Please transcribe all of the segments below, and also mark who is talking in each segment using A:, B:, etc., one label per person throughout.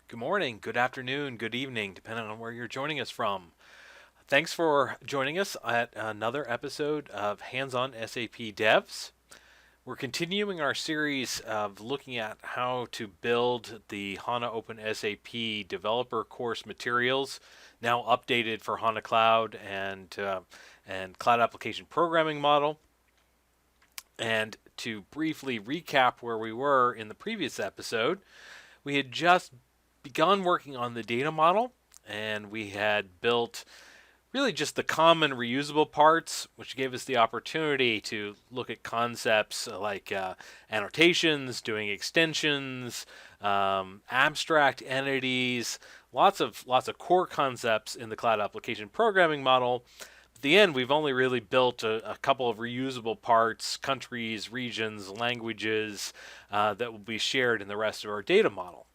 A: Good morning, good afternoon, good evening, depending on where you're joining us from. Thanks for joining us at another episode of Hands-on SAP Devs. We're continuing our series of looking at how to build the HANA Open SAP developer course materials, now updated for HANA Cloud and Cloud Application Programming Model. And to briefly recap where we were in the previous episode, we had just begun working on the data model, and we had built really just the common reusable parts, which gave us the opportunity to look at concepts like annotations, doing extensions, abstract entities, lots of core concepts in the cloud application programming model. At the end, we've only really built a couple of reusable parts, countries, regions, languages that will be shared in the rest of our data model.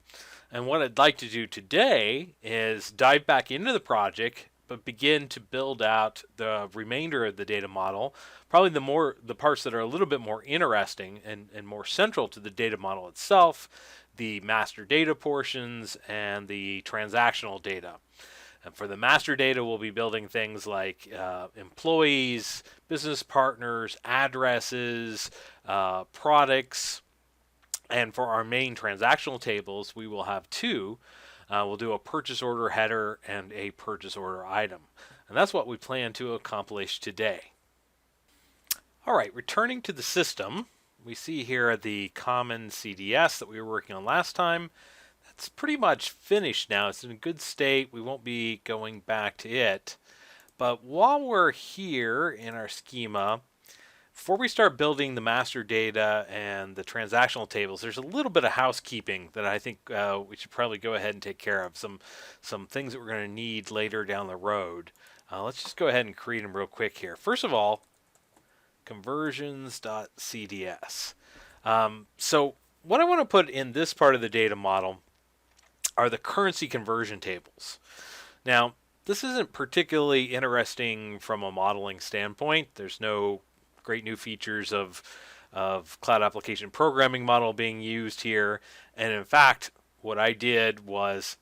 A: And what I'd like to do today is dive back into the project, but begin to build out the remainder of the data model, probably the parts that are a little bit more interesting and more central to the data model itself, the master data portions and the transactional data. And for the master data, we'll be building things like employees, business partners, addresses, products. And for our main transactional tables, we will have two. We'll do a purchase order header and a purchase order item. And that's what we plan to accomplish today. All right, returning to the system, we see here the common CDS that we were working on last time. That's pretty much finished now. It's in a good state. We won't be going back to it. But while we're here in our schema, before we start building the master data and the transactional tables, there's a little bit of housekeeping that I think we should probably go ahead and take care of. Some things that we're going to need later down the road. Let's just go ahead and create them real quick here. First of all, conversions.cds. So what I want to put in this part of the data model are the currency conversion tables. Now, this isn't particularly interesting from a modeling standpoint. There's no great new features of cloud application programming model being used here. And in fact, what I did was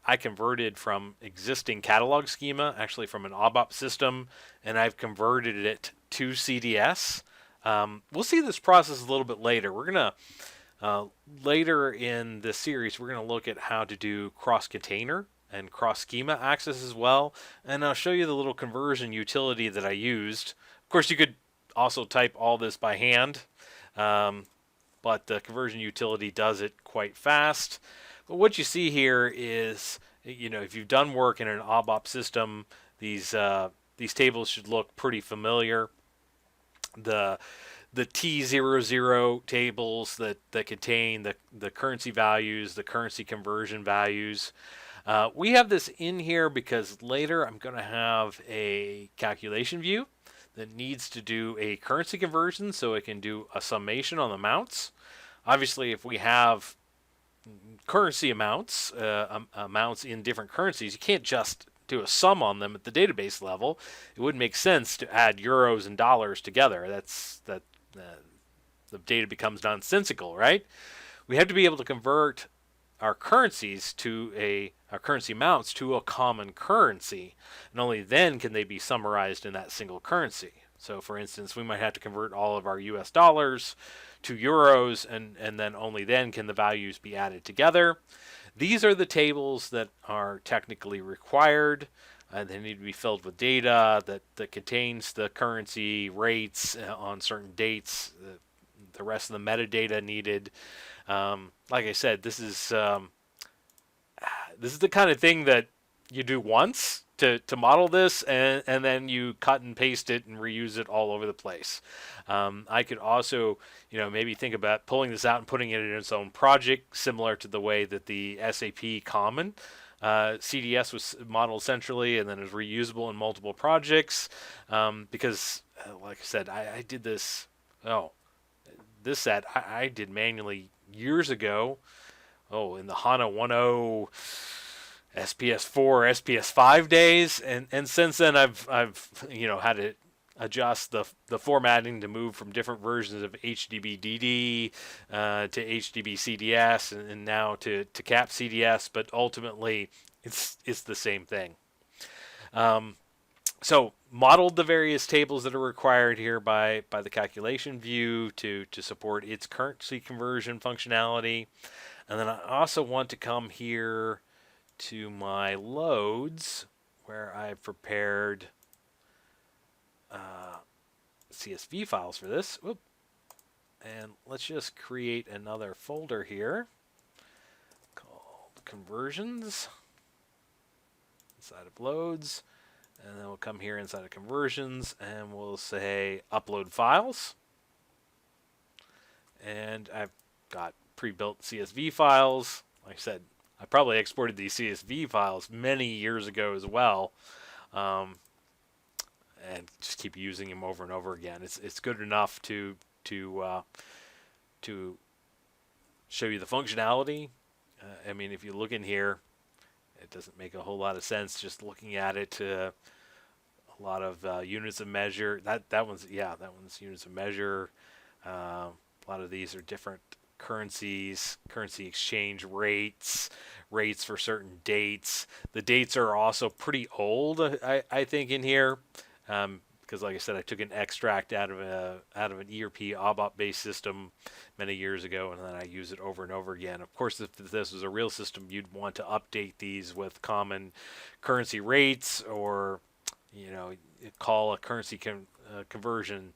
A: I converted from existing catalog schema, actually from an ABAP system, and I've converted it to CDS. We'll see this process a little bit later. We're going to, later in the series, we're going to look at how to do cross-container and cross-schema access as well. And I'll show you the little conversion utility that I used. Of course, you could also type all this by hand, but the conversion utility does it quite fast. But what you see here is, if you've done work in an ABAP system, these tables should look pretty familiar. The T00 tables that contain the currency values, the currency conversion values. We have this in here because later I'm going to have a calculation view that needs to do a currency conversion so it can do a summation on the amounts. Obviously, if we have currency amounts in different currencies, you can't just do a sum on them at the database level. It wouldn't make sense to add euros and dollars together. The data becomes nonsensical, right? We have to be able to convert our currencies our currency amounts to a common currency, and only then can they be summarized in that single currency. So for instance, we might have to convert all of our US dollars to euros, and then only then can the values be added together. These are the tables that are technically required. They need to be filled with data that contains the currency rates on certain dates, the rest of the metadata needed. Like I said, this is the kind of thing that you do once to model this, and then you cut and paste it and reuse it all over the place. I could also, maybe think about pulling this out and putting it in its own project, similar to the way that the SAP Common CDS was modeled centrally and then is reusable in multiple projects. Because, like I said, I did this. This set I did manually years ago. In the HANA 1.0 SPS 4, SPS 5 days, and since then I've had to adjust the formatting to move from different versions of HDBDD to HDBCDS and now to CAP CDS, but ultimately it's the same thing. So modeled the various tables that are required here by the calculation view to support its currency conversion functionality. And then I also want to come here to my loads where I've prepared CSV files for this. Whoop. And let's just create another folder here called conversions inside of loads. And then we'll come here inside of conversions and we'll say upload files. And I've got pre-built CSV files. Like I said, I probably exported these CSV files many years ago as well. And just keep using them over and over again. It's good enough to show you the functionality. I mean, if you look in here, it doesn't make a whole lot of sense just looking at it. A lot of units of measure. That one's units of measure. A lot of these are different currencies, currency exchange rates for certain dates. The dates are also pretty old, I think, in here. Because like I said, I took an extract out of an ERP ABAP-based system many years ago, and then I use it over and over again. Of course, if this was a real system, you'd want to update these with common currency rates, or call a currency conversion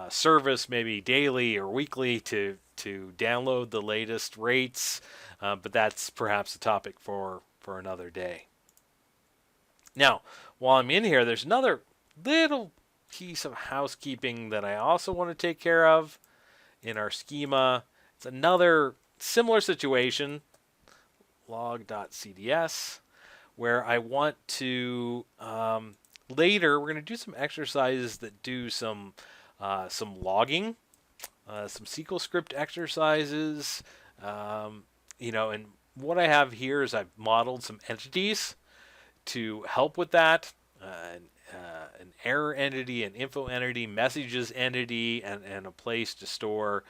A: service maybe daily or weekly to download the latest rates. But that's perhaps a topic for another day. Now, while I'm in here, there's another little piece of housekeeping that I also want to take care of in our schema. It's another similar situation, log.cds, where I want to later we're going to do some exercises that do some logging, some SQL script exercises, and what I have here is I've modeled some entities to help with that. An error entity, an info entity, messages entity, and a place to store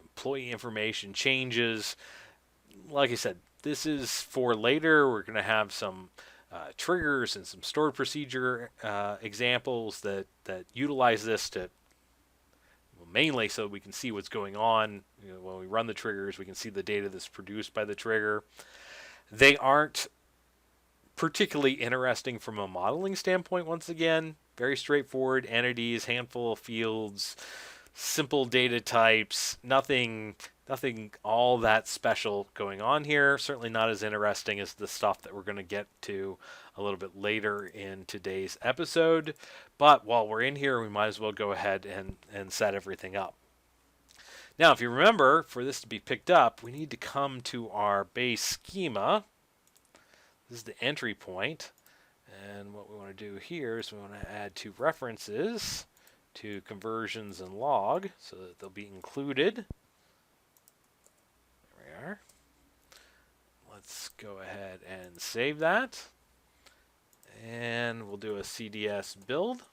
A: employee information changes. Like I said, this is for later. We're going to have some triggers and some stored procedure examples that utilize this to mainly so we can see what's going on. When we run the triggers, we can see the data that's produced by the trigger. They aren't particularly interesting from a modeling standpoint. Once again, very straightforward entities, handful of fields, simple data types, nothing all that special going on here. Certainly not as interesting as the stuff that we're going to get to a little bit later in today's episode. But while we're in here, we might as well go ahead and set everything up. Now, if you remember, for this to be picked up, we need to come to our base schema. This is the entry point, and what we want to do here is we want to add two references to conversions and log so that they'll be included. There we are. Let's go ahead and save that, and we'll do a CDS build.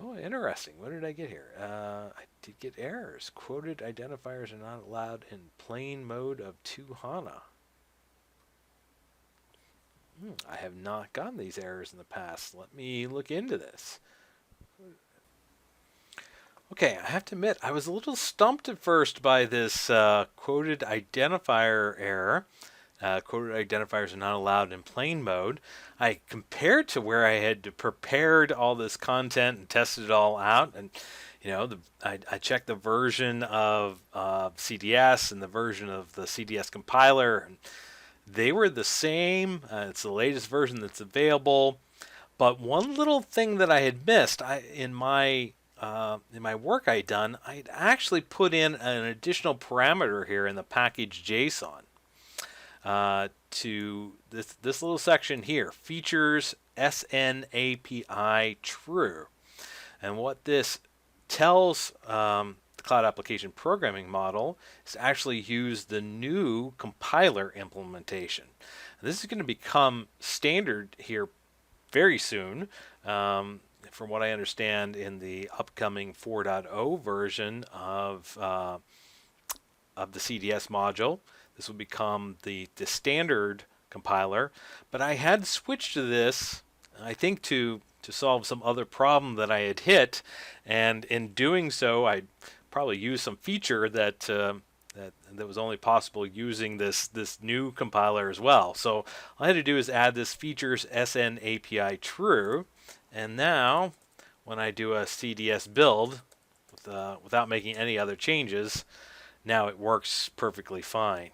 A: Oh, interesting. What did I get here? I did get errors. Quoted identifiers are not allowed in plain mode of 2 HANA. I have not gotten these errors in the past. Let me look into this. Okay, I have to admit, I was a little stumped at first by this quoted identifier error. Quoted identifiers are not allowed in plain mode. I compared to where I had prepared all this content and tested it all out, and I checked the version of CDS and the version of the CDS compiler, and they were the same. It's the latest version that's available. But one little thing that I had missed, in my work I'd done, I'd actually put in an additional parameter here in the package JSON. To this little section here, features SNAPI true. And what this tells the the Cloud Application Programming Model is to actually use the new compiler implementation. And this is going to become standard here very soon. From what I understand, in the upcoming 4.0 version of the CDS module, this will become the standard compiler. But I had switched to this, I think, to solve some other problem that I had hit, and in doing so, I probably used some feature that that was only possible using this new compiler as well. So all I had to do is add this features SN API true, and now when I do a CDS build without making any other changes, now it works perfectly fine.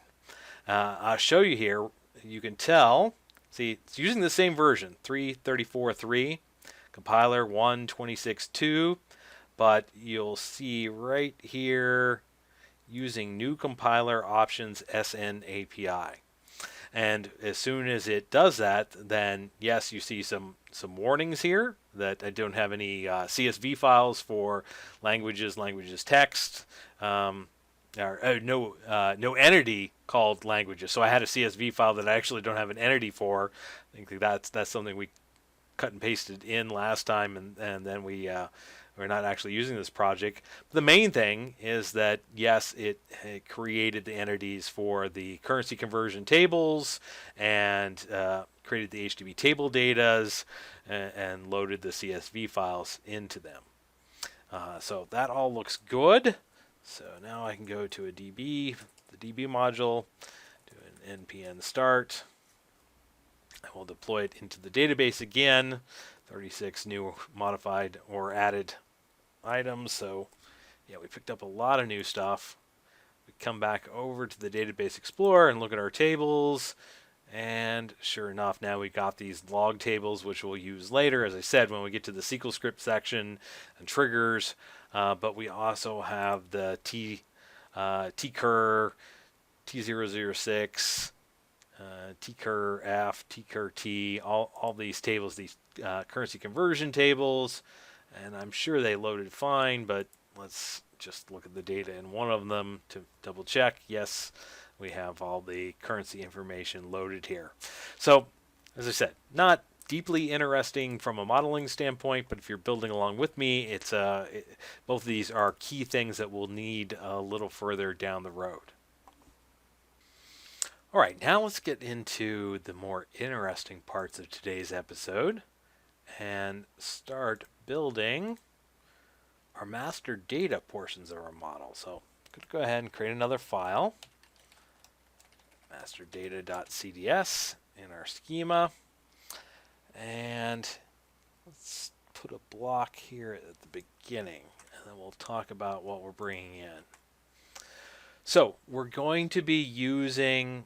A: I'll show you here. You can tell. See, it's using the same version, 3.34.3, compiler 1.26.2, but you'll see right here using new compiler options SN API. And as soon as it does that, then yes, you see some warnings here that I don't have any CSV files for languages text, or no entity called languages. So I had a CSV file that I actually don't have an entity for. I think that's something we cut and pasted in last time, and then we're not actually using this project. But the main thing is that yes, it created the entities for the currency conversion tables and created the HTTP table datas and loaded the CSV files into them. So that all looks good. So now I can go to a DB, the DB module, do an npm start. I will deploy it into the database again. 36 new modified or added items. So yeah, we picked up a lot of new stuff. We come back over to the Database Explorer and look at our tables. And sure enough, now we've got these log tables, which we'll use later, as I said, when we get to the SQL script section and triggers. But we also have the tcur, T006, tcur f, tcur t, all these tables, these currency conversion tables. And I'm sure they loaded fine, but let's just look at the data in one of them to double check. Yes, we have all the currency information loaded here. So, as I said, not deeply interesting from a modeling standpoint, but if you're building along with me, it's both of these are key things that we'll need a little further down the road. All right, now let's get into the more interesting parts of today's episode and start building our master data portions of our model. So I'm going to go ahead and create another file, masterData.cds in our schema, and let's put a block here at the beginning, and then we'll talk about what we're bringing in. So we're going to be using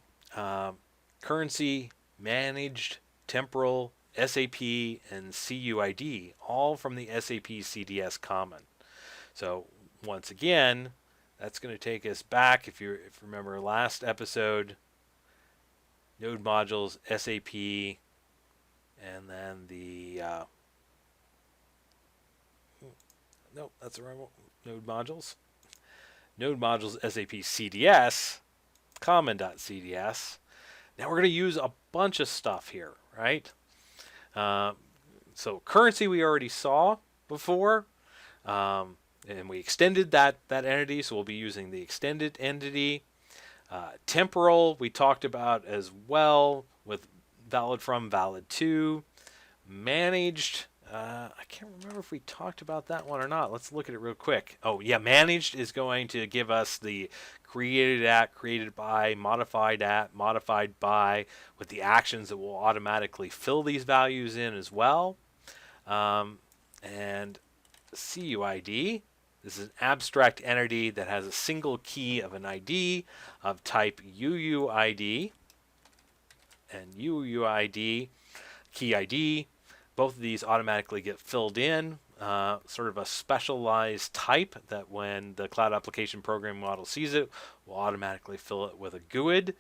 A: currency, managed, temporal, SAP, and CUID, all from the SAP CDS common. So once again, that's going to take us back, if you remember last episode, node modules, SAP, and then the, nope, that's the wrong one, node modules. Node modules, SAP CDS, common.cds. Now we're going to use a bunch of stuff here, right? So currency we already saw before, and we extended that entity, so we'll be using the extended entity. Temporal we talked about as well with valid from, valid to. Managed, I can't remember if we talked about that one or not. Let's look at it real quick. Oh yeah, managed is going to give us the created at, created by, modified at, modified by, with the actions that will automatically fill these values in as well. And CUID, this is an abstract entity that has a single key of an ID of type UUID and UUID key ID. Both of these automatically get filled in, sort of a specialized type that when the Cloud Application Programming Model sees it, will automatically fill it with a GUID.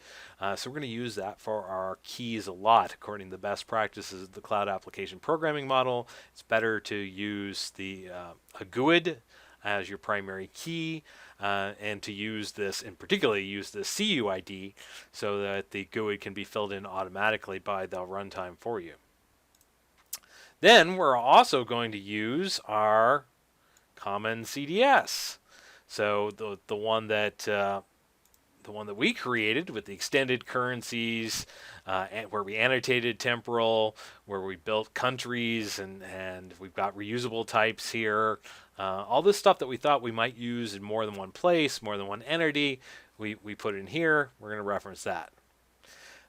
A: So we're going to use that for our keys a lot. According to the best practices of the Cloud Application Programming Model, it's better to use a GUID as your primary key, and to use this, and particularly use the CUID, so that the GUID can be filled in automatically by the runtime for you. Then we're also going to use our common CDS. So the one that we created with the extended currencies, where we annotated temporal, where we built countries, and we've got reusable types here. All this stuff that we thought we might use in more than one place, more than one entity, we put in here. We're going to reference that.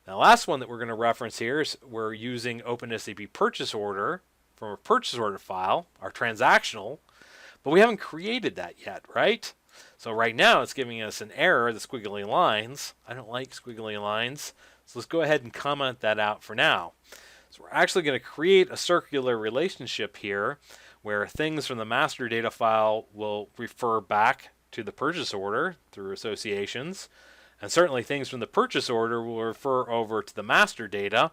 A: Now, the last one that we're going to reference here is we're using OpenSAP purchase order from a purchase order file, our transactional, but we haven't created that yet, right? So right now it's giving us an error, the squiggly lines. I don't like squiggly lines, so let's go ahead and comment that out for now. So we're actually going to create a circular relationship here where things from the master data file will refer back to the purchase order through associations, and certainly things from the purchase order will refer over to the master data.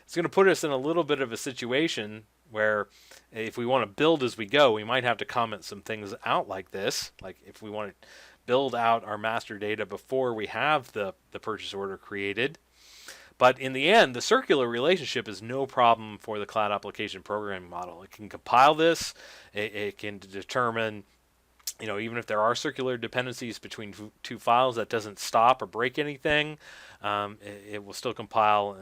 A: It's going to put us in a little bit of a situation where if we want to build as we go, we might have to comment some things out like this. Like if we want to build out our master data before we have the purchase order created. But in the end, the circular relationship is no problem for the cloud application programming model. It can compile this. It can determine, even if there are circular dependencies between two files, that doesn't stop or break anything. It will still compile,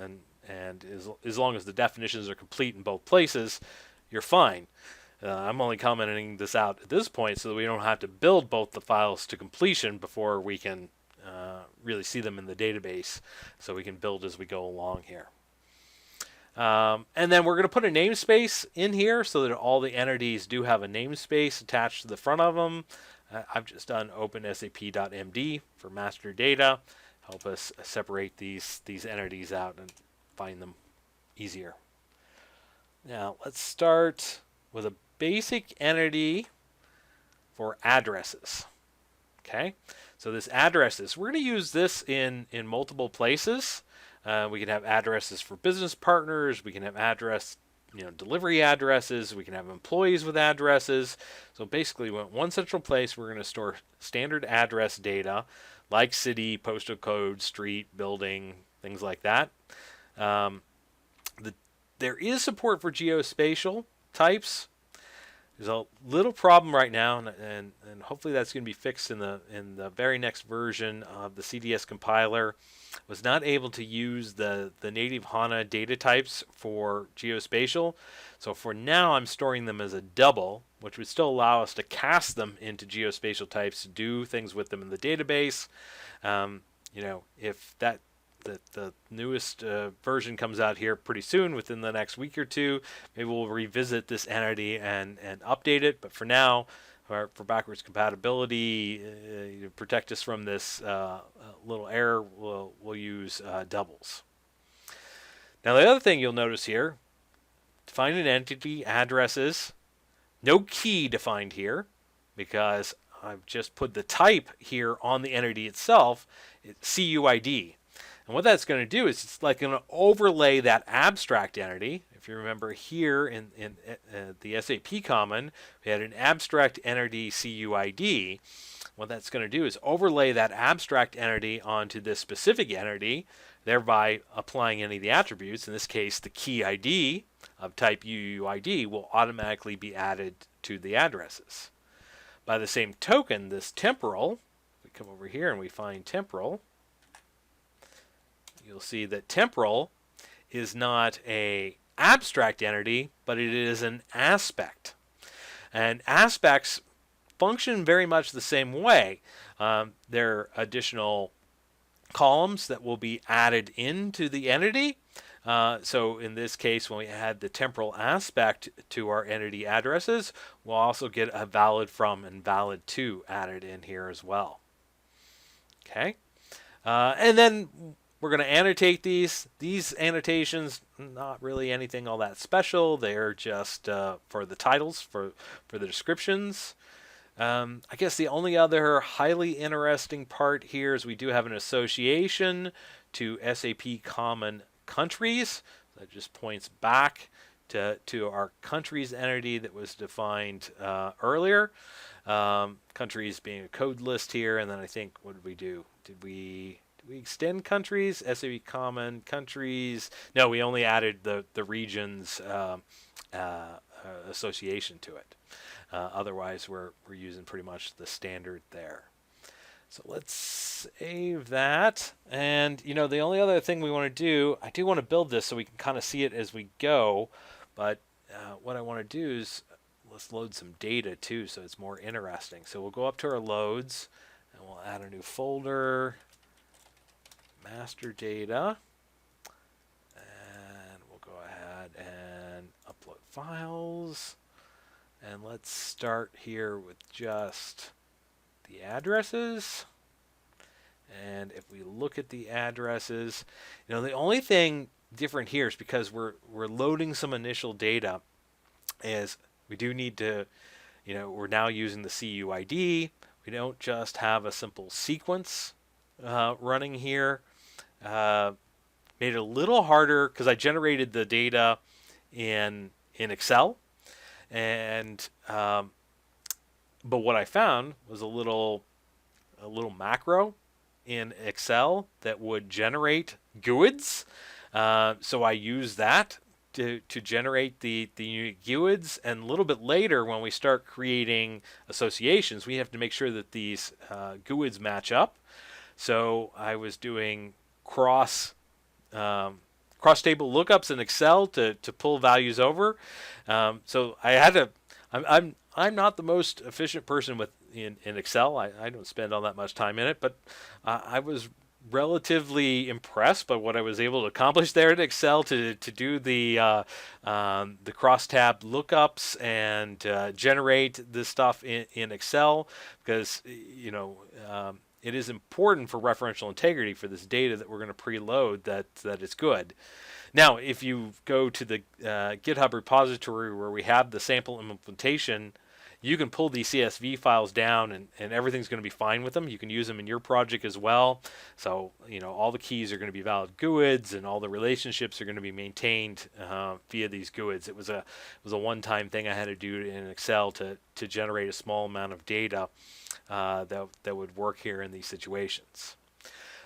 A: and as long as the definitions are complete in both places, you're fine. I'm only commenting this out at this point so that we don't have to build both the files to completion before we can really see them in the database, so we can build as we go along here. And then we're going to put a namespace in here so that all the entities do have a namespace attached to the front of them. I've just done opensap.md for master data, help us separate these entities out and find them easier. Now let's start with a basic entity for addresses. Okay, so this addresses, we're going to use this in multiple places. We can have addresses for business partners. We can have delivery addresses. We can have employees with addresses. So basically, one central place, we're going to store standard address data like city, postal code, street, building, things like that. There is support for geospatial types. There's a little problem right now, and hopefully that's going to be fixed in the very next version of the CDS compiler. Was not able to use the native HANA data types for geospatial. So for now, I'm storing them as a double, which would still allow us to cast them into geospatial types to do things with them in the database. If the newest version comes out here pretty soon, within the next week or two, maybe we'll revisit this entity and update it. But for now, for backwards compatibility, protect us from this little error, we'll use doubles. Now the other thing you'll notice here, define an entity, addresses, no key defined here, because I've just put the type here on the entity itself, CUID. And what that's going to do is it's like going to overlay that abstract entity. If you remember here in the SAP Common, we had an abstract entity CUID. What that's going to do is overlay that abstract entity onto this specific entity, thereby applying any of the attributes. In this case, the key ID of type UUID will automatically be added to the addresses. By the same token, this temporal, we come over here and we find temporal, you'll see that temporal is not an abstract entity, but it is an aspect. And aspects function very much the same way. There are additional columns that will be added into the entity. So in this case, when we add the temporal aspect to our entity addresses, we'll also get a valid from and valid to added in here as well. Okay, and then we're going to annotate these. These annotations, not really anything all that special. They're just for the titles, for the descriptions. I guess the only other highly interesting part here is we do have an association to SAP Common Countries. That just points back to our countries entity that was defined earlier. Countries being a code list here, and then I think, what did we do? Did we extend countries? SAP common countries? No, we only added the regions association to it. Otherwise, we're using pretty much the standard there. So let's save that. And the only other thing we want to do, I do want to build this so we can kind of see it as we go. But what I want to do is let's load some data too, so it's more interesting. So we'll go up to our loads and we'll add a new folder, master data, and we'll go ahead and upload files. And let's start here with just the addresses. And if we look at the addresses, the only thing different here is because we're loading some initial data, is we do need to, we're now using the CUID. We don't just have a simple sequence running here. Made it a little harder because I generated the data in Excel, and but what I found was a little macro in Excel that would generate GUIDs. So I use that to generate the unique GUIDs, and a little bit later when we start creating associations, we have to make sure that these GUIDs match up. So I was doing cross table lookups in Excel to pull values over. So I had to. I'm not the most efficient person in Excel. I don't spend all that much time in it, but I was relatively impressed by what I was able to accomplish there in Excel to do the cross-tab lookups and generate this stuff in Excel, because it is important for referential integrity for this data that we're going to preload that it's good. Now, if you go to the GitHub repository where we have the sample implementation, you can pull these CSV files down and everything's going to be fine with them. You can use them in your project as well. So, all the keys are going to be valid GUIDs, and all the relationships are going to be maintained via these GUIDs. It was a one-time thing I had to do in Excel to generate a small amount of data that would work here in these situations.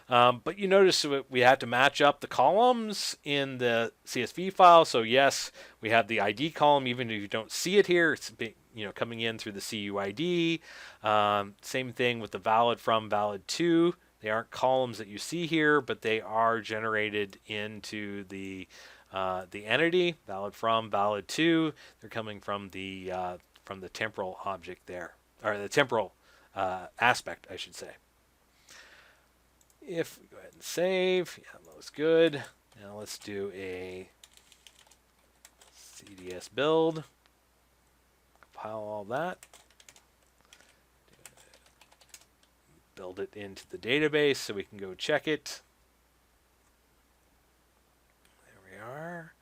A: But you notice we had to match up the columns in the CSV file. So yes, we have the ID column, even if you don't see it here. It's coming in through the CUID. Same thing with the valid from, valid to. They aren't columns that you see here, but they are generated into the entity. Valid from, valid to. They're coming from the temporal object there, or the temporal aspect, I should say. If we go ahead and save, yeah, that looks good. Now let's do a CDS build. Compile all that. Build it into the database so we can go check it. There we are.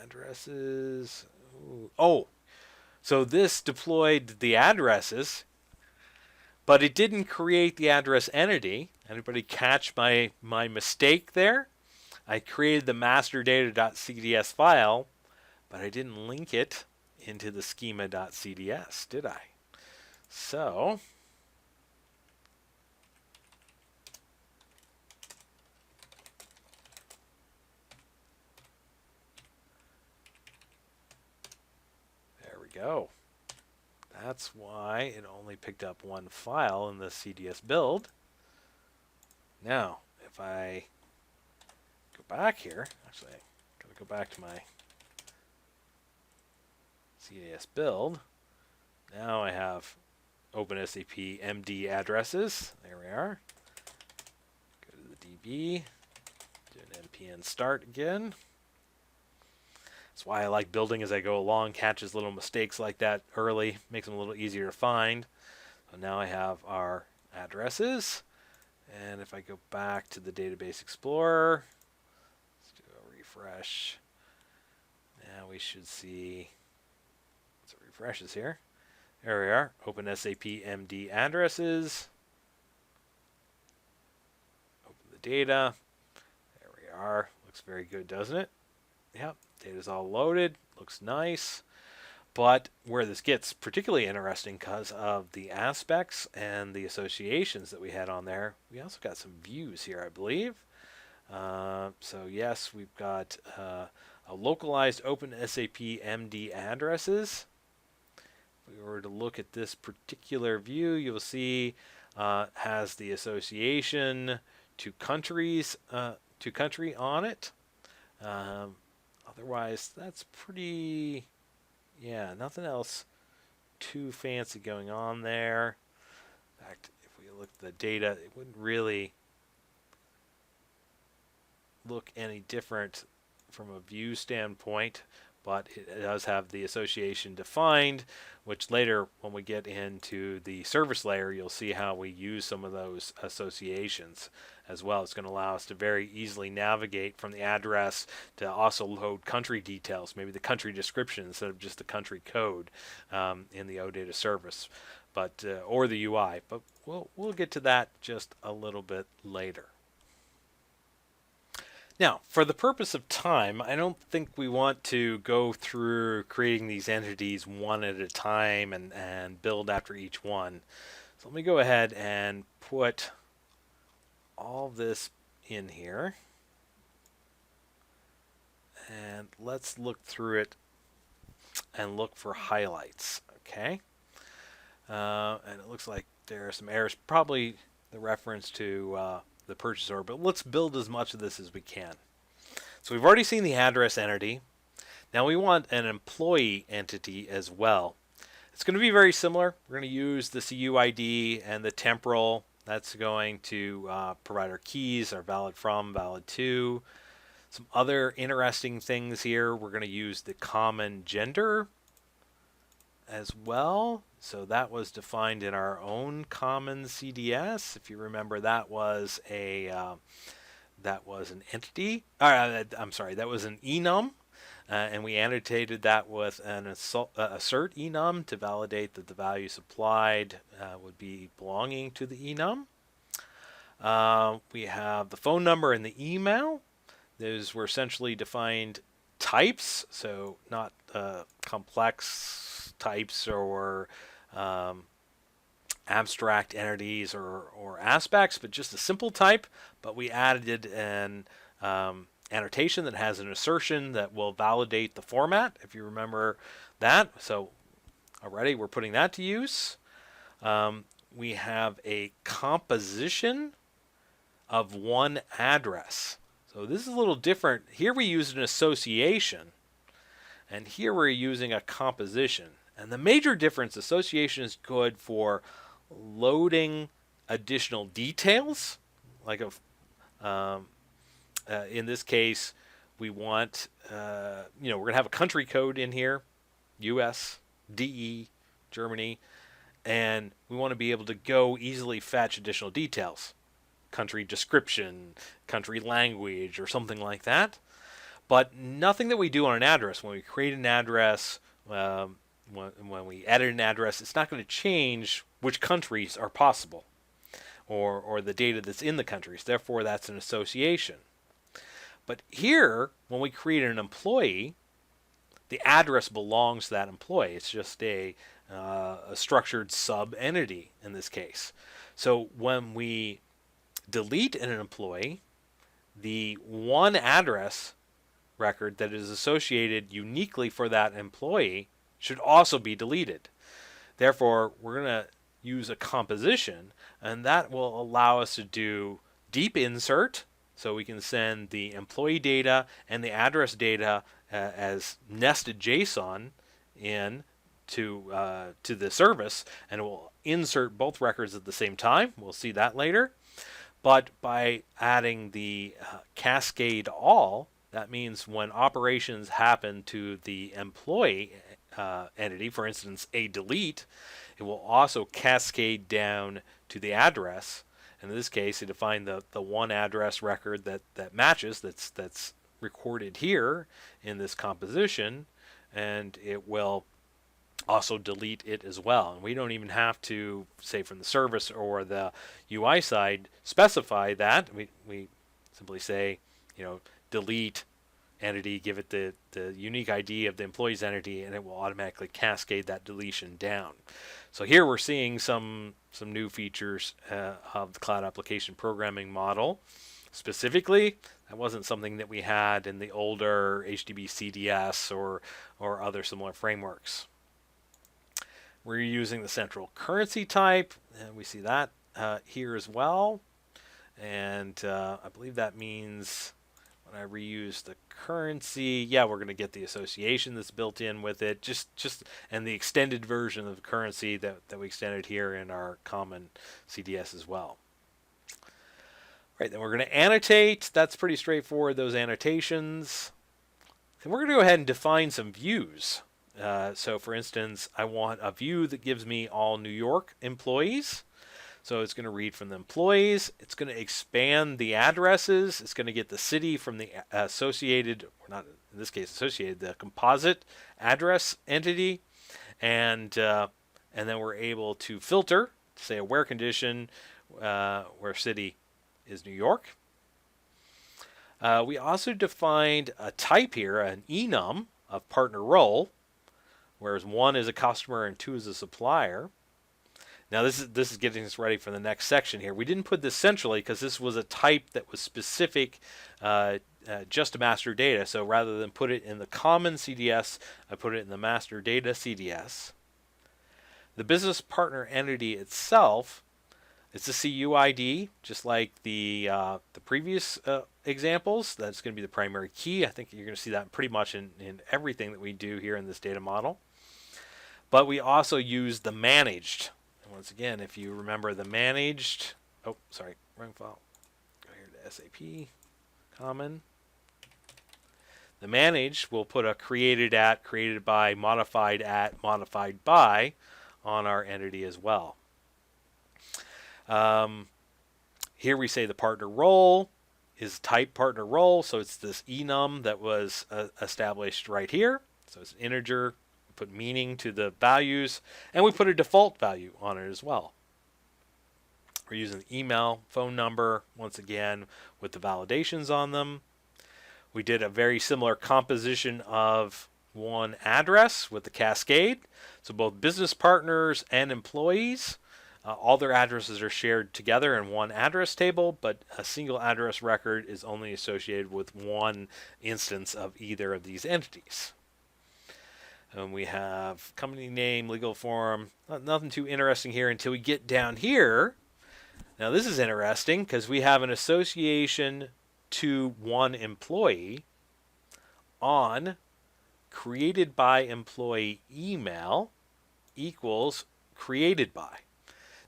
A: Addresses. Ooh. Oh, so this deployed the addresses, but it didn't create the address entity. Anybody catch my mistake there? I created the masterData.cds file, but I didn't link it into the schema.cds, did I? So there we go. That's why it only picked up one file in the CDS build. Now, if I go back here, actually, I'm going to go back to my CDS build. Now I have OpenSAP MD addresses. There we are. Go to the DB, do an npm start again. That's why I like building as I go along, catches little mistakes like that early, makes them a little easier to find. So now I have our addresses, and if I go back to the Database Explorer, let's do a refresh. Now we should see, so it refreshes here. There we are, OpenSAP MD addresses. Open the data. There we are. Looks very good, doesn't it? Yep, data's all loaded. Looks nice. But where this gets particularly interesting because of the aspects and the associations that we had on there, we also got some views here, I believe. So yes, we've got a localized open SAP MD addresses. If we were to look at this particular view, you'll see has the association to countries to country on it. Otherwise, that's pretty, yeah, nothing else too fancy going on there. In fact, if we look at the data, it wouldn't really look any different from a view standpoint, but it does have the association defined, which later when we get into the service layer, you'll see how we use some of those associations as well. It's going to allow us to very easily navigate from the address to also load country details, maybe the country description instead of just the country code in the OData service, but or the UI. But we'll get to that just a little bit later. Now, for the purpose of time, I don't think we want to go through creating these entities one at a time and build after each one. So let me go ahead and put all this in here. And let's look through it and look for highlights, okay? And it looks like there are some errors, probably the reference to the purchase order, but let's build as much of this as we can. So we've already seen the address entity. Now we want an employee entity as well. It's going to be very similar. We're going to use the CUID and the temporal. That's going to provide our keys, our valid from, valid to. Some other interesting things here. We're going to use the common gender as well. So that was defined in our own common CDS. If you remember, that was an entity. I'm sorry, that was an enum, and we annotated that with an assert enum to validate that the value supplied would be belonging to the enum. We have the phone number and the email. Those were essentially defined types, so not complex types or abstract entities or aspects, but just a simple type. But we added an annotation that has an assertion that will validate the format, if you remember that. So already we're putting that to use. We have a composition of one address. So this is a little different. Here we use an association, and here we're using a composition. And the major difference, association is good for loading additional details, like in this case, we want, we're going to have a country code in here, US, DE, Germany, and we want to be able to go easily fetch additional details, country description, country language, or something like that. But nothing that we do on an address, when we create an address, when we edit an address, it's not going to change which countries are possible or the data that's in the countries. Therefore, that's an association. But here, when we create an employee, the address belongs to that employee. It's just a structured sub-entity in this case. So when we delete an employee, the one address record that is associated uniquely for that employee should also be deleted. Therefore, we're going to use a composition, and that will allow us to do deep insert, so we can send the employee data and the address data as nested JSON in to the service, and it will insert both records at the same time. We'll see that later. But by adding the cascade all, that means when operations happen to the employee entity, for instance, a delete, it will also cascade down to the address. And in this case, it defined the one address record that matches, that's recorded here in this composition, and it will also delete it as well. And we don't even have to, say from the service or the UI side, specify that. We simply say, delete entity, give it the unique ID of the employee's entity, and it will automatically cascade that deletion down. So here we're seeing some new features of the cloud application programming model. Specifically, that wasn't something that we had in the older HDB CDS or other similar frameworks. We're using the central currency type, and we see that here as well. And I believe that means when I reuse the currency, yeah, we're going to get the association that's built in with it, just and the extended version of the currency that we extended here in our common CDS as well. Right, then we're going to annotate. That's pretty straightforward, those annotations. And we're going to go ahead and define some views. So for instance, I want a view that gives me all New York employees. So it's going to read from the employees. It's going to expand the addresses. It's going to get the city from the associated, or not in this case associated, the composite address entity. And then we're able to filter, say a where condition, where city is New York. We also defined a type here, an enum of partner role, whereas 1 is a customer and 2 is a supplier. Now this is getting us ready for the next section here. We didn't put this centrally because this was a type that was specific just to master data. So rather than put it in the common CDS, I put it in the master data CDS. The business partner entity itself, it's a CUID, just like the previous examples. That's going to be the primary key. I think you're going to see that pretty much in everything that we do here in this data model. But we also use the managed. And once again, if you remember the managed, oh, sorry, wrong file. Go here to SAP, common. The managed will put a created at, created by, modified at, modified by on our entity as well. Here we say the partner role is type partner role, so it's this enum that was established right here. So it's an integer. We put meaning to the values, and we put a default value on it as well. We're using email, phone number, once again, with the validations on them. We did a very similar composition of one address with the cascade. So both business partners and employees, all their addresses are shared together in one address table, but a single address record is only associated with one instance of either of these entities. And we have company name, legal form, nothing too interesting here until we get down here. Now this is interesting because we have an association to one employee on created by employee email equals created by.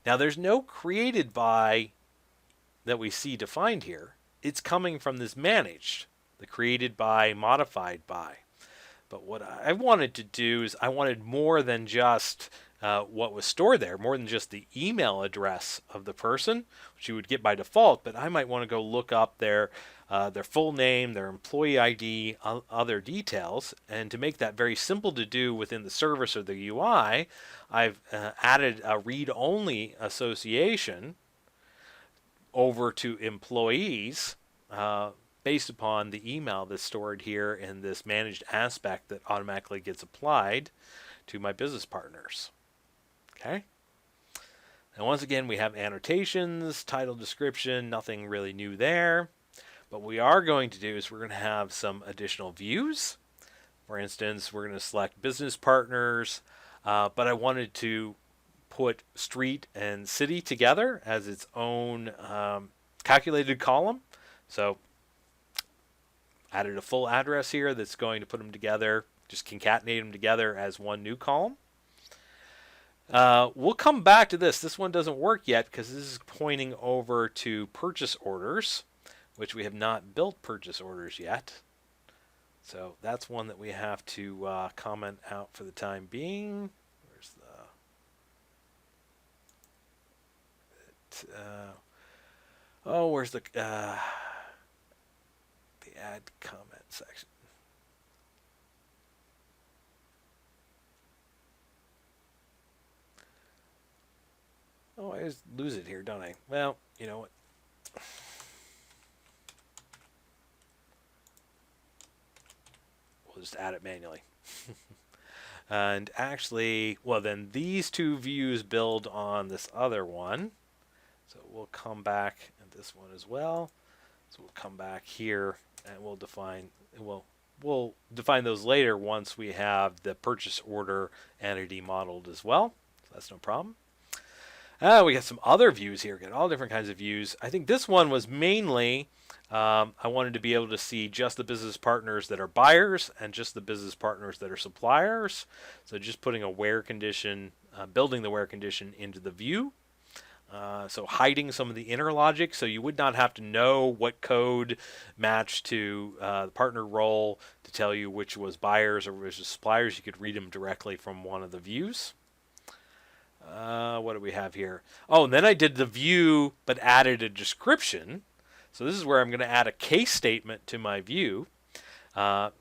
A: Now there's no created by that we see defined here. It's coming from this managed, the created by, modified by. But what I wanted to do is I wanted more than just what was stored there, more than just the email address of the person, which you would get by default, but I might want to go look up their full name, their employee ID, other details. And to make that very simple to do within the service or the UI, I've added a read-only association over to employees based upon the email that's stored here in this managed aspect that automatically gets applied to my business partners. Okay. And once again, we have annotations, title, description, nothing really new there. But what we are going to do is we're going to have some additional views. For instance, we're going to select business partners, but I wanted to put street and city together as its own calculated column. So added a full address here that's going to put them together, just concatenate them together as one new column. We'll come back to this. This one doesn't work yet because this is pointing over to purchase orders, which we have not built purchase orders yet. So that's one that we have to comment out for the time being. Where's where's the add comment section? Oh, I just lose it here, don't I? Well, you know what? We'll just add it manually. And actually, well, then these two views build on this other one. So we'll come back at this one as well. So we'll come back here and we'll define those later once we have the purchase order entity modeled as well. So that's no problem. We got some other views here. Got all different kinds of views. I think this one was mainly I wanted to be able to see just the business partners that are buyers and just the business partners that are suppliers. So just putting a where condition, building the where condition into the view. So hiding some of the inner logic, so you would not have to know what code matched to the partner role to tell you which was buyers or which was suppliers. You could read them directly from one of the views. What do we have here? Oh, and then I did the view but added a description. So this is where I'm going to add a case statement to my view.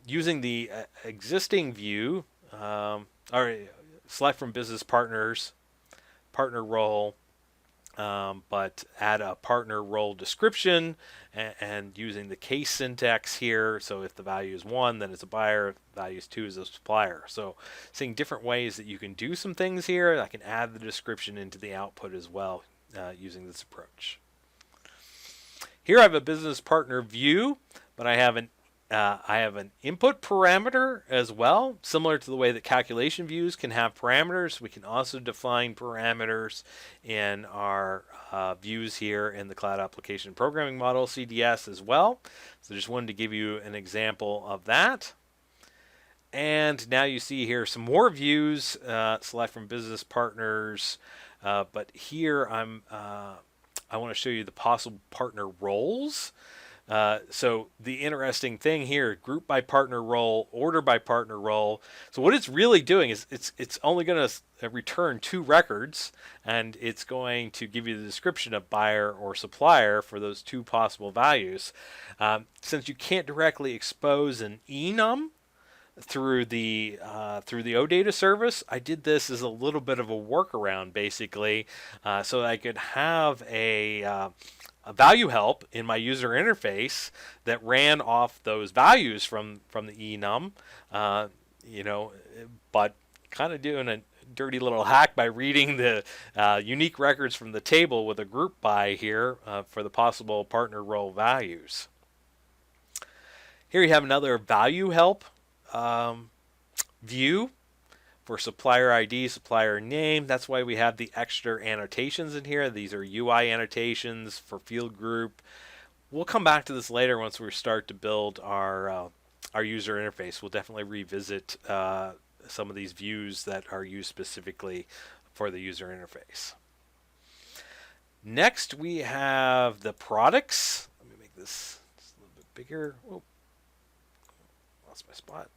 A: Using the existing view, or select from business partners, partner role, but add a partner role description and using the case syntax here. So if the value is 1, then it's a buyer. If the value is 2 is a supplier. So seeing different ways that you can do some things here. I can add the description into the output as well using this approach. Here I have a business partner view, but I have an input parameter as well, similar to the way that calculation views can have parameters. We can also define parameters in our views here in the Cloud Application Programming Model, CDS, as well. So just wanted to give you an example of that. And now you see here some more views, select from business partners, but here I want to show you the possible partner roles. So the interesting thing here, group by partner role, order by partner role. So what it's really doing is it's only going to return 2 records, and it's going to give you the description of buyer or supplier for those 2 possible values. Since you can't directly expose an enum through the OData service, I did this as a little bit of a workaround, basically, so I could have a value help in my user interface that ran off those values from the enum, but kind of doing a dirty little hack by reading the unique records from the table with a group by here for the possible partner role values. Here you have another value help view for supplier ID, supplier name. That's why we have the extra annotations in here. These are UI annotations for field group. We'll come back to this later once we start to build our user interface. We'll definitely revisit some of these views that are used specifically for the user interface. Next, we have the products. Let me make this just a little bit bigger. Oh, lost my spot.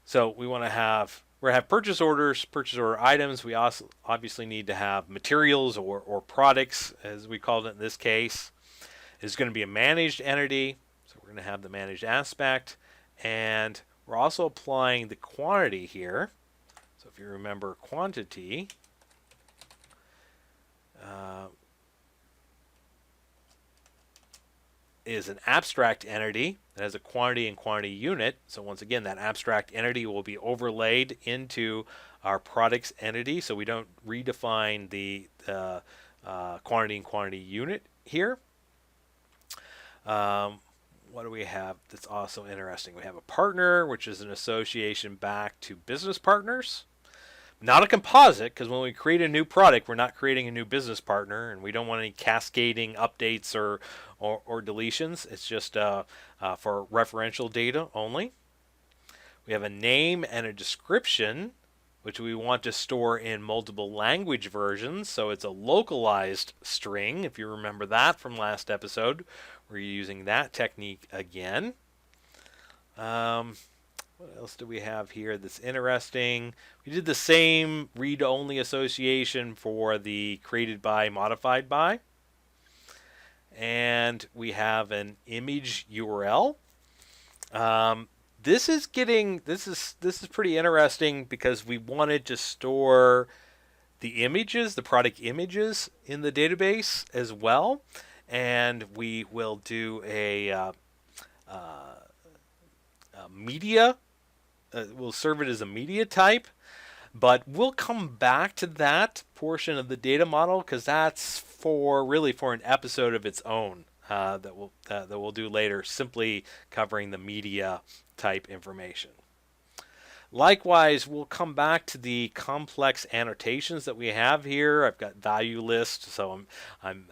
A: So we want to have purchase orders, purchase order items. We also obviously need to have materials or products, as we called it in this case. It's going to be a managed entity, so we're going to have the managed aspect, and we're also applying the quantity here. So if you remember quantity, is an abstract entity that has a quantity and quantity unit. So once again, that abstract entity will be overlaid into our products entity, so we don't redefine the quantity and quantity unit here. What do we have that's also interesting? We have a partner, which is an association back to business partners. Not a composite, because when we create a new product, we're not creating a new business partner, and we don't want any cascading updates or deletions. It's just for referential data only. We have a name and a description, which we want to store in multiple language versions. So it's a localized string, if you remember that from last episode. We're using that technique again. What else do we have here that's interesting? We did the same read-only association for the created by, modified by. And we have an image URL. This is pretty interesting because we wanted to store the images, the product images in the database as well. And we will do a media. We'll serve it as a media type, but we'll come back to that portion of the data model because that's really for an episode of its own that we'll do later, simply covering the media type information. Likewise, we'll come back to the complex annotations that we have here. I've got value list, so I'm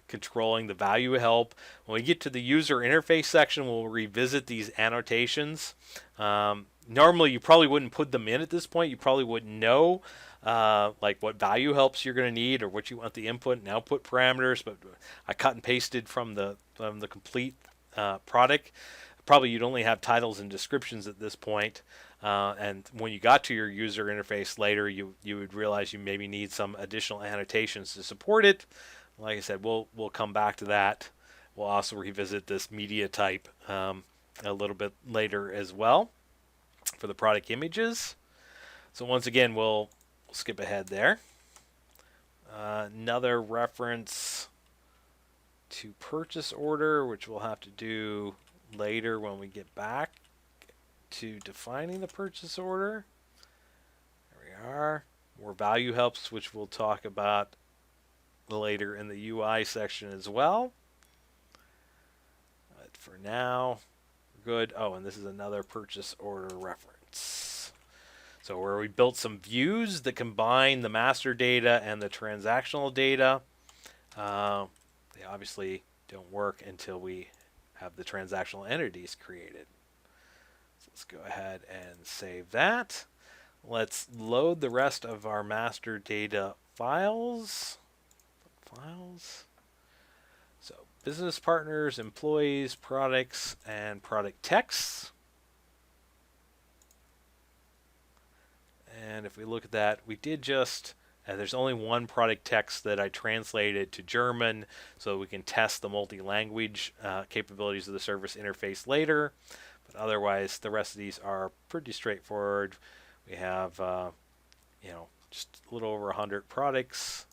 A: controlling the value help. When we get to the user interface section, we'll revisit these annotations. Normally, you probably wouldn't put them in at this point. You probably wouldn't know like what value helps you're going to need or what you want the input and output parameters. But I cut and pasted from the complete product. Probably you'd only have titles and descriptions at this point. And when you got to your user interface later, you would realize you maybe need some additional annotations to support it. Like I said, we'll come back to that. We'll also revisit this media type a little bit later as well for the product images. So once again, we'll skip ahead there. Another reference to purchase order, which we'll have to do later when we get back to defining the purchase order. There we are. More value helps, which we'll talk about later in the UI section as well. But for now, we're good. Oh, and this is another purchase order reference. So where we built some views that combine the master data and the transactional data. They obviously don't work until we have the transactional entities created. So let's go ahead and save that. Let's load the rest of our master data files. So business partners, employees, products, and product texts. And if we look at that, we did just, there's only one product text that I translated to German so we can test the multi-language capabilities of the service interface later. But otherwise, the rest of these are pretty straightforward. We have, just a little over 100 products,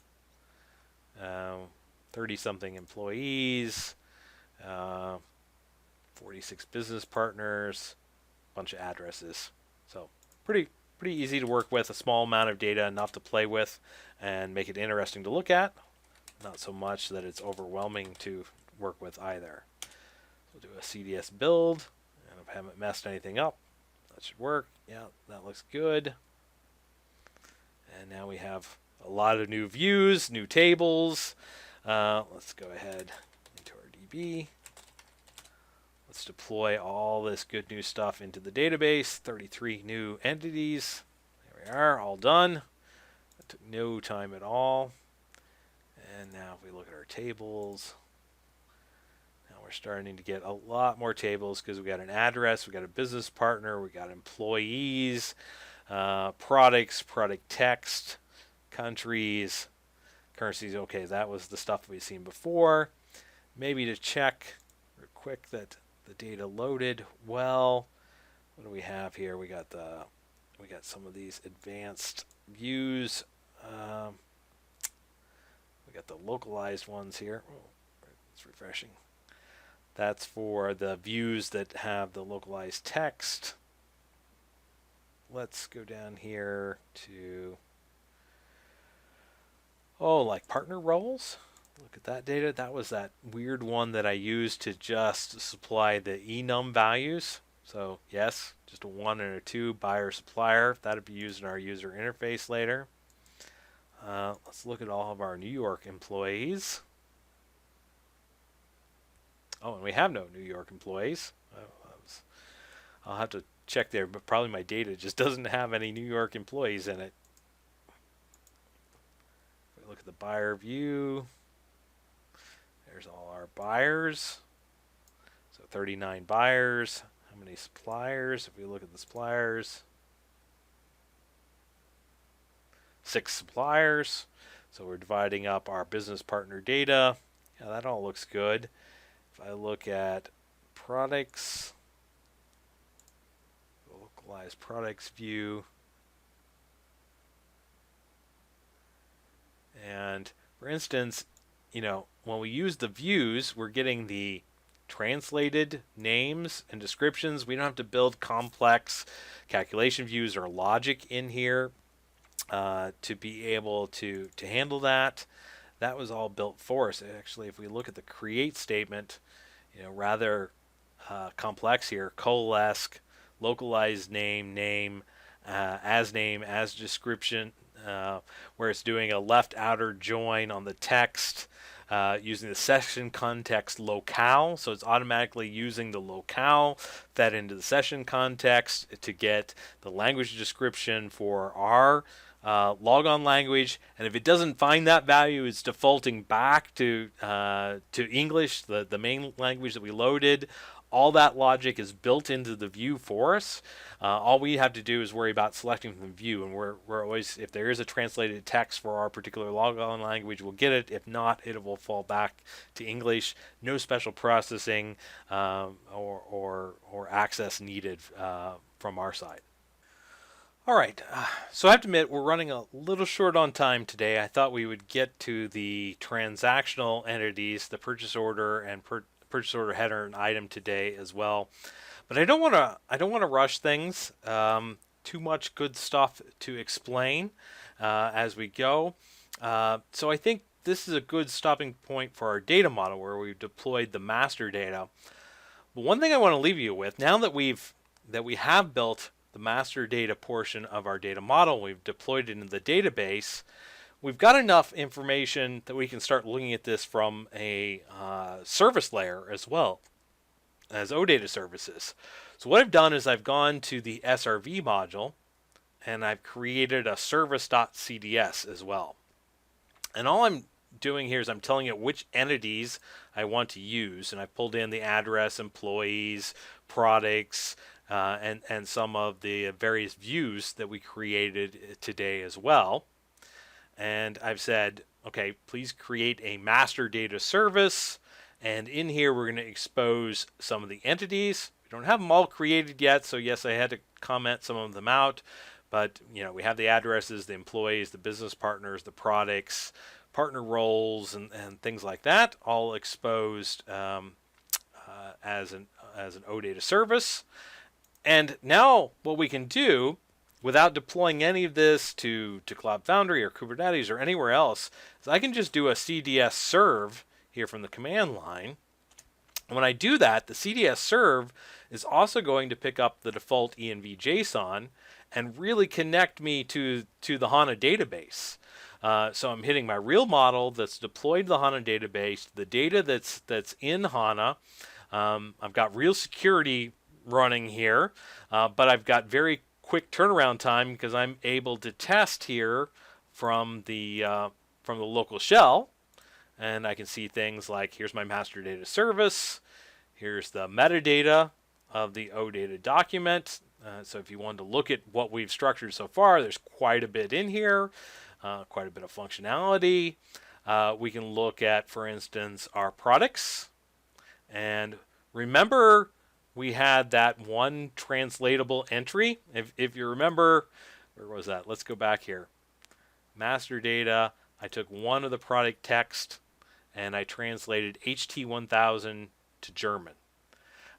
A: 30-something employees, 46 business partners, a bunch of addresses. So pretty easy to work with, a small amount of data, enough to play with and make it interesting to look at. Not so much that it's overwhelming to work with either. We'll do a CDS build, and if I haven't messed anything up, that should work. Yeah, that looks good. And now we have a lot of new views, new tables. Let's go ahead into our DB. Let's deploy all this good new stuff into the database. 33 new entities. There we are, all done. That took no time at all. And now if we look at our tables, now we're starting to get a lot more tables because we got an address, we got a business partner, we got employees, products, product text, countries, currencies. Okay, that was the stuff we've seen before. Maybe to check real quick that the data loaded well. What do we have here? We got some of these advanced views. We got the localized ones here. Oh, it's refreshing. That's for the views that have the localized text. Let's go down here to like partner roles. Look at that data. That was that weird one that I used to just supply the enum values. So yes, just a 1 and a 2 buyer supplier. That'd be used in our user interface later. Let's look at all of our New York employees. Oh, and we have no New York employees. I'll have to check there, but probably my data just doesn't have any New York employees in it. If we look at the buyer view, there's all our buyers. So 39 buyers. How many suppliers? If we look at the suppliers, 6 suppliers. So we're dividing up our business partner data. Yeah, that all looks good. If I look at products, localized products view, and for instance, when we use the views, we're getting the translated names and descriptions. We don't have to build complex calculation views or logic in here to be able to handle that. That was all built for us. Actually, if we look at the create statement, rather complex here. Coalesce, localized name, as description, where it's doing a left outer join on the text using the session context locale. So it's automatically using the locale fed into the session context to get the language description for our logon language, and if it doesn't find that value, it's defaulting back to English, the main language that we loaded. All that logic is built into the view for us. All we have to do is worry about selecting from the view, and we're always, if there is a translated text for our particular logon language, we'll get it. If not, it will fall back to English. No special processing or access needed from our side. All right, so I have to admit we're running a little short on time today. I thought we would get to the transactional entities, the purchase order and purchase order header and item today as well. But I don't want to rush things. Too much good stuff to explain as we go. So I think this is a good stopping point for our data model where we've deployed the master data. But one thing I want to leave you with, now that we have built the master data portion of our data model, we've deployed it into the database, we've got enough information that we can start looking at this from a service layer as well as OData services. So what I've done is I've gone to the SRV module and I've created a service.cds as well. And all I'm doing here is I'm telling it which entities I want to use, and I've pulled in the address, employees, products, and some of the various views that we created today as well. And I've said, okay, please create a master data service. And in here, we're going to expose some of the entities. We don't have them all created yet. So yes, I had to comment some of them out. But we have the addresses, the employees, the business partners, the products, partner roles, and things like that, all exposed as an OData service. And now what we can do, without deploying any of this to Cloud Foundry or Kubernetes or anywhere else, is I can just do a CDS serve here from the command line. And when I do that, the CDS serve is also going to pick up the default env JSON and really connect me to the HANA database. So I'm hitting my real model that's deployed to the HANA database, the data that's in HANA. I've got real security running here, but I've got very quick turnaround time because I'm able to test here from the local shell, and I can see things like here's my master data service, here's the metadata of the OData document. So if you wanted to look at what we've structured so far, there's quite a bit in here, quite a bit of functionality. We can look at, for instance, our products, and remember we had that one translatable entry. If you remember, where was that? Let's go back here. Master data, I took one of the product text and I translated HT1000 to German.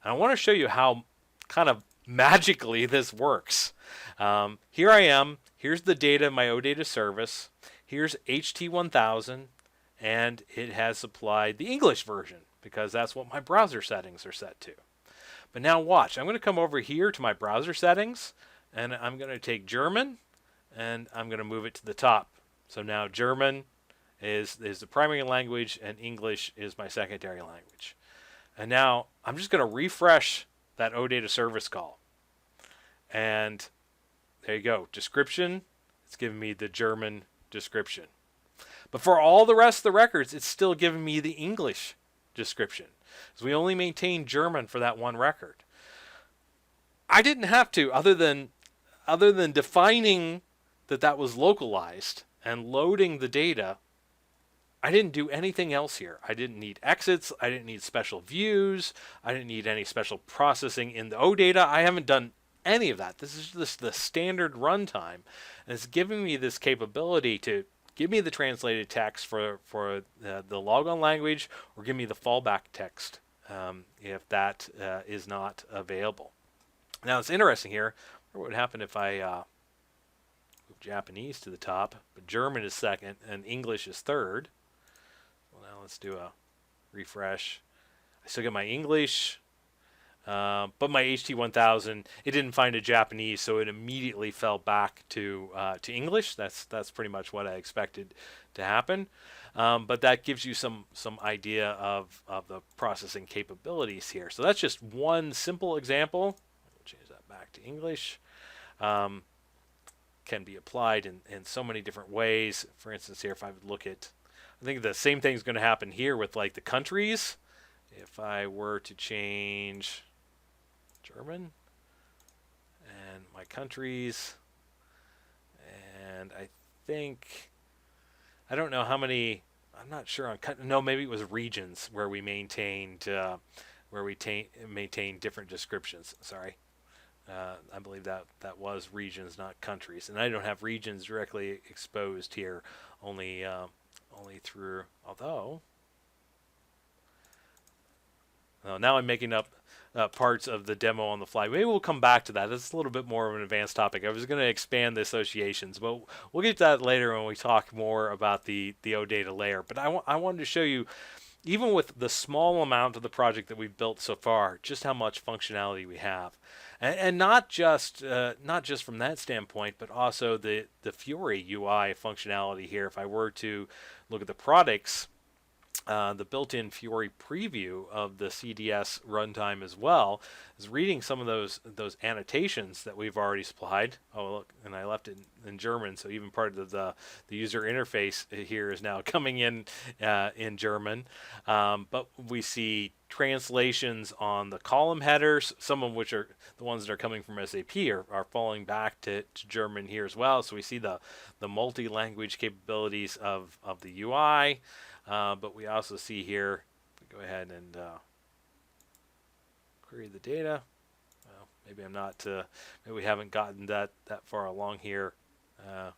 A: And I want to show you how kind of magically this works. Here I am. Here's the data in my OData service. Here's HT1000, and it has supplied the English version because that's what my browser settings are set to. But now watch, I'm going to come over here to my browser settings, and I'm going to take German, and I'm going to move it to the top. So now German is the primary language, and English is my secondary language. And now I'm just going to refresh that OData service call. And there you go, description, it's giving me the German description. But for all the rest of the records, it's still giving me the English description. So we only maintain German for that one record. I didn't have to, other than defining that was localized and loading the data. I didn't do anything else here. I didn't need exits. I didn't need special views. I didn't need any special processing in the OData. I haven't done any of that. This is just the standard runtime, and it's giving me this capability to give me the translated text for the logon language, or give me the fallback text if that is not available. Now it's interesting here. What would happen if I move Japanese to the top, but German is second and English is third? Well, now let's do a refresh. I still get my English, but my HT1000, it didn't find a Japanese, so it immediately fell back to English. That's pretty much what I expected to happen. But that gives you some idea of the processing capabilities here. So that's just one simple example. We'll change that back to English. Can be applied in so many different ways. For instance, here, if I would look at, I think the same thing is going to happen here with like the countries. If I were to change German and my countries, and I think, I don't know how many, I'm not sure on, no, maybe it was regions where we maintained different descriptions. Sorry. I believe that was regions, not countries, and I don't have regions directly exposed here, only through. Although, now I'm making up parts of the demo on the fly. Maybe we'll come back to that. It's a little bit more of an advanced topic. I was going to expand the associations, but we'll get to that later when we talk more about the OData layer. But I wanted to show you, even with the small amount of the project that we've built so far, just how much functionality we have. And not just from that standpoint, but also the Fiori UI functionality here. If I were to look at the products, the built-in Fiori preview of the CDS runtime as well is reading some of those annotations that we've already supplied. Oh, look, and I left it in German, so even part of the user interface here is now coming in German. But we see translations on the column headers, some of which are the ones that are coming from SAP are falling back to German here as well. So we see the multi-language capabilities of the UI. But we also see here, if we go ahead and query the data. Well, maybe I'm not, maybe we haven't gotten that far along here. Let's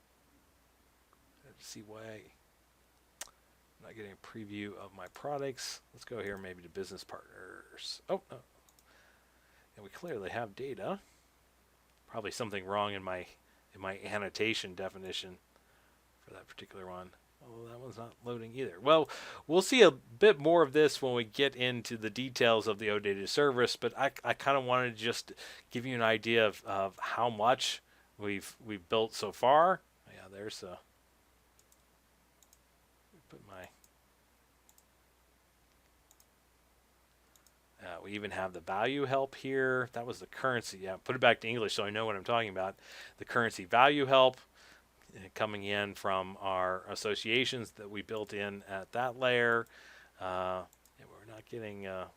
A: see why I'm not getting a preview of my products. Let's go here maybe to BusinessPartners. Oh, no. And we clearly have data. Probably something wrong in my annotation definition for that particular one. Oh, that one's not loading either. Well, we'll see a bit more of this when we get into the details of the OData service, but I kind of wanted to just give you an idea of how much we've built so far. Yeah, there's put my we even have the value help here. That was the currency. Yeah, put it back to English so I know what I'm talking about. The currency value help coming in from our associations that we built in at that layer. We're not getting. I'll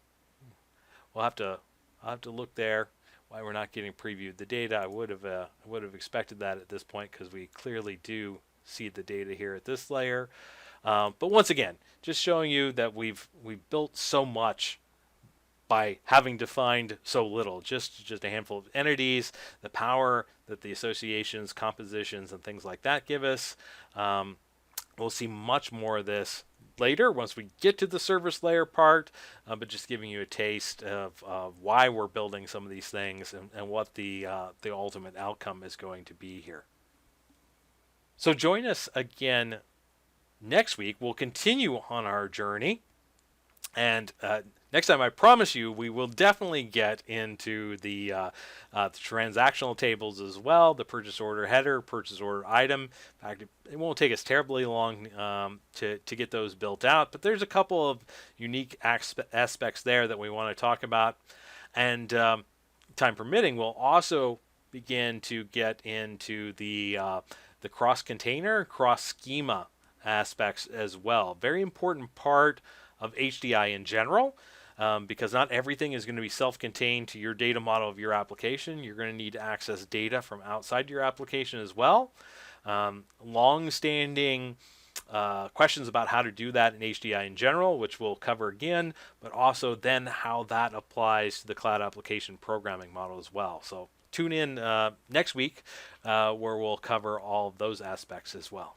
A: have to look there. Why we're not getting previewed the data? I would have expected that at this point because we clearly do see the data here at this layer. But once again, just showing you that we've built so much by having defined so little, just a handful of entities, the power that the associations, compositions, and things like that give us. We'll see much more of this later once we get to the service layer part, but just giving you a taste of why we're building some of these things and what the ultimate outcome is going to be here. So join us again next week. We'll continue on our journey, and next time, I promise you, we will definitely get into the transactional tables as well, the purchase order header, purchase order item. In fact, it won't take us terribly long to get those built out, but there's a couple of unique aspects there that we want to talk about. And time permitting, we'll also begin to get into the cross-container, cross-schema aspects as well. Very important part of HDI in general. Because not everything is going to be self-contained to your data model of your application. You're going to need to access data from outside your application as well. Long-standing questions about how to do that in HDI in general, which we'll cover again, but also then how that applies to the cloud application programming model as well. So tune in next week where we'll cover all of those aspects as well.